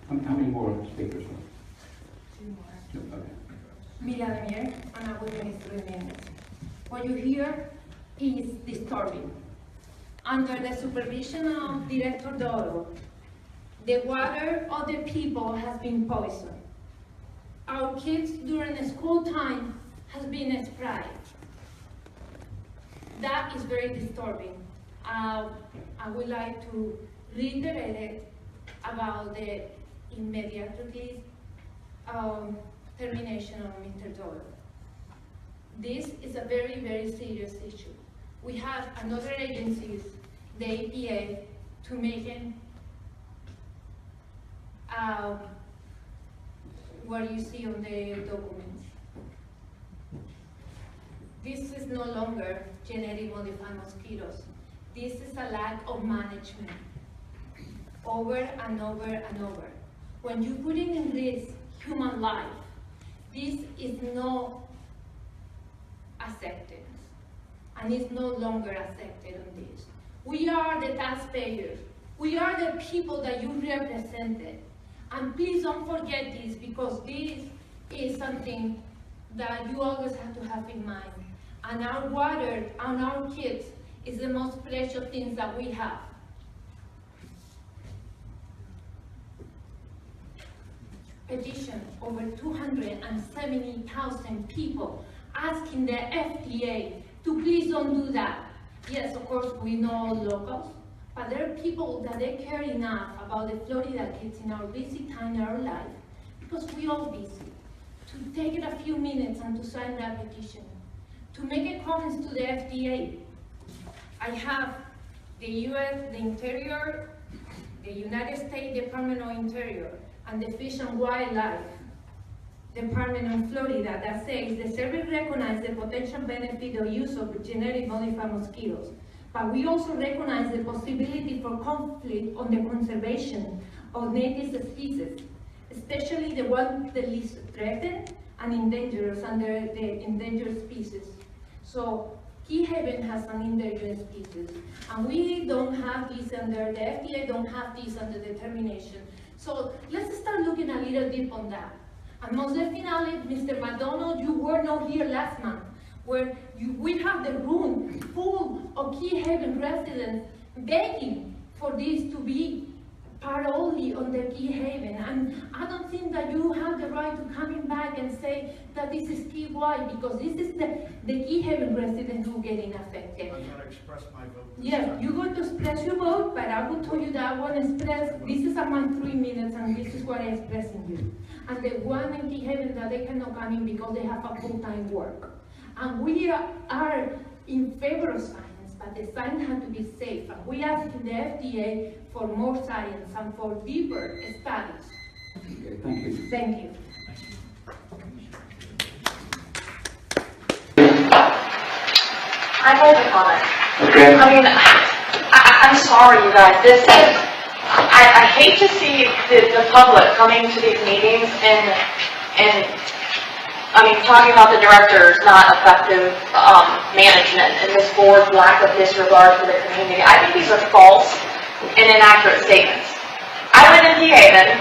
How many more speakers? Two more. Okay. Demier, and I will finish 3 minutes. What you hear is disturbing. Under the supervision of Director Doyle, the water of the people has been poisoned. Our kids during the school time has been sprayed. That is very disturbing. I would like to reiterate it about the immediately termination of Mr. Doyle. This is a very, very serious issue. We have another agencies, the EPA, to make what you see on the documents. This is no longer genetic modified mosquitoes. This is a lack of management, over and over and over. When you put in risk human life, this is no acceptance, and it's no longer accepted on this. We are the taxpayers. We are the people that you represented. And please don't forget this, because this is something that you always have to have in mind. And our water and our kids is the most precious things that we have. Petition over 270,000 people asking the FDA to please don't do that. Yes, of course, we know locals, but there are people that they care enough about the Florida kids in our busy time in our life, because we all busy, to take it a few minutes and to sign that petition, to make a comments to the FDA. I have the U.S., the Interior, the United States Department of Interior, and the Fish and Wildlife Department of Florida that says the service recognizes the potential benefit of use of genetic modified mosquitoes, but we also recognize the possibility for conflict on the conservation of native species, especially the ones that is threatened and endangered under the endangered species. So Key Haven has an endangered species, and we don't have this under, the FDA don't have this under determination. So let's start looking a little deep on that. And most definitely, Mr. McDonald, you were not here last month, where we have the room full of Key Haven residents begging for this to be part only on the Key Haven. And I don't think that you have the right to coming back and say that this is Key Wide, because this is the Key Haven residents who are getting affected. I'm going to express my vote. Yeah, you're going to express your vote, but I will tell you that I want to express, this is around 3 minutes, and this is what I'm expressing you. And the one in Key Haven that they cannot come in because they have a full-time work. And we are in favor of science, but the science has to be safe. And we ask the FDA for more science and for deeper studies. Okay, thank you. Thank you. I'd like to comment. Okay. I mean, I'm sorry, you guys. This is, I hate to see the public coming to these meetings and I mean, talking about the director's not effective management and this board's lack of disregard for the community. I think these are false and inaccurate statements. I live in Key Haven.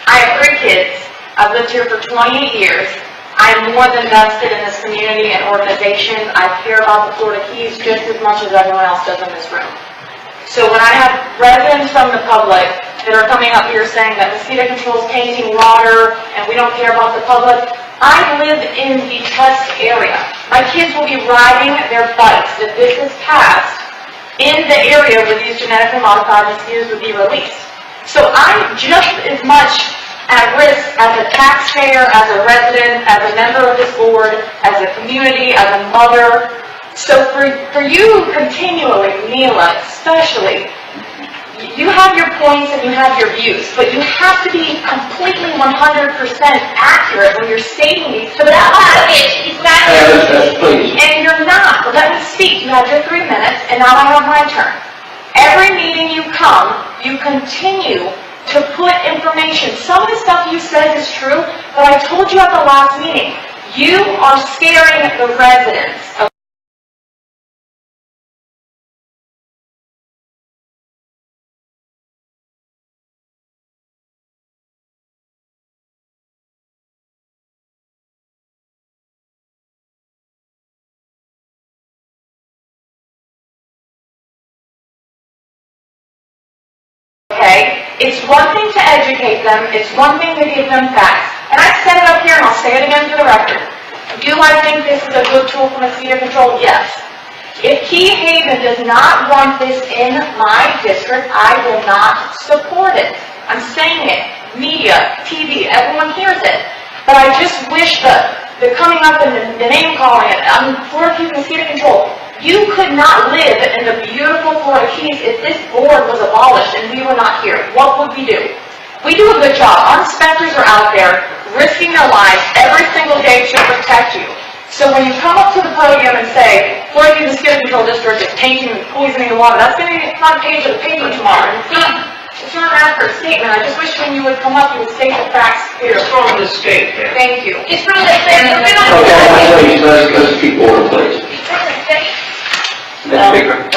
I have 3 kids. I've lived here for 28 years. I'm more than vested in this community and organization. I care about the Florida Keys just as much as everyone else does in this room. So when I have residents from the public that are coming up here saying that mosquito control is tainting water and we don't care about the public, I live in the test area. My kids will be riding their bikes if this is passed in the area where these genetically modified mosquitoes would be released. So I'm just as much at risk as a taxpayer, as a resident, as a member of this board, as a community, as a mother. So for you continually, Mila, especially, you have your points and you have your views, but you have to be completely 100% accurate when you're stating these. So and you're not. Let me speak. You have your 3 minutes, and now I have my turn. Every meeting you come, you continue to put information. Some of the stuff you said is true, but I told you at the last meeting, you are scaring the residents of okay? It's one thing to educate them, it's one thing to give them facts. And I said it up here and I'll say it again for the record. Do I think this is a good tool for mosquito control? Yes. If Key Haven does not want this in my district, I will not support it. I'm saying it. Media, TV, everyone hears it. But I just wish the coming up and the name calling it, I'm for mosquito control. You could not live in the beautiful Florida Keys if this board was abolished and we were not here. What would we do? We do a good job. Our inspectors are out there risking their lives every single day to protect you. So when you come up to the podium and say, Florida Mosquito Control District is tainting and poisoning the water, that's going to be the front page of the paper tomorrow. It's not an accurate statement. I just wish when you would come up, you would state the facts here. It's from the state. Thank you. It's from the state. Okay, let's keep order, please. Next speaker.